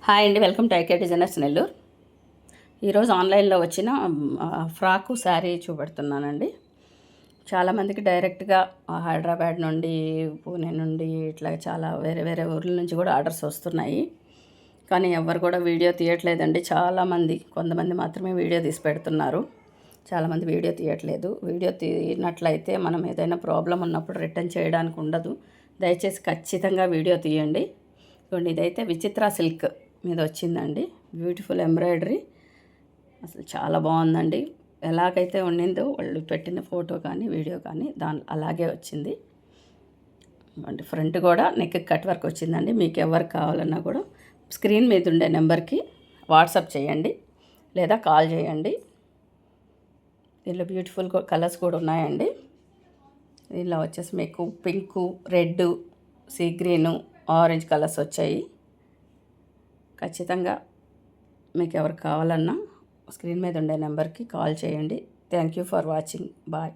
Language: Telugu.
హాయ్ అండి, welcome to IK designers Nellore. ఈరోజు ఆన్లైన్లో వచ్చిన ఫ్రాకు శారీ చూపెడుతున్నానండి. చాలామందికి డైరెక్ట్గా హైదరాబాద్ నుండి, పూణే నుండి ఇట్లా చాలా వేరే వేరే ఊర్ల నుంచి కూడా ఆర్డర్స్ వస్తున్నాయి. కానీ ఎవరు కూడా వీడియో తీయట్లేదండి. కొంతమంది మాత్రమే వీడియో తీసి పెడుతున్నారు. చాలామంది వీడియో తీయట్లేదు. వీడియో తీయనట్లయితే మనం ఏదైనా ప్రాబ్లం ఉన్నప్పుడు రిటర్న్ చేయడానికి ఉండదు. దయచేసి ఖచ్చితంగా వీడియో తీయండి. చూడండి, ఇదైతే విచిత్ర సిల్క్ మీద వచ్చిందండి. బ్యూటిఫుల్ ఎంబ్రాయిడరీ, అసలు చాలా బాగుందండి. ఎలాగైతే ఉండిందో వాళ్ళు పెట్టిన ఫోటో కానీ వీడియో కానీ అలాగే వచ్చింది. అంటే ఫ్రంట్ కూడా నెక్ కట్ వర్క్ వచ్చిందండి. మీకు ఎవరు కావాలన్నా కూడా స్క్రీన్ మీద ఉండే నెంబర్కి వాట్సాప్ చేయండి లేదా కాల్ చేయండి. దీనిలో బ్యూటిఫుల్ కలర్స్ కూడా ఉన్నాయండి. దీనిలో వచ్చేసి మీకు pink, red, sea green, orange colours వచ్చాయి. ఖచ్చితంగా మీకు ఎవరు కావాలన్నా స్క్రీన్ మీద ఉండే నెంబర్కి కాల్ చేయండి. Thank you for watching. Bye.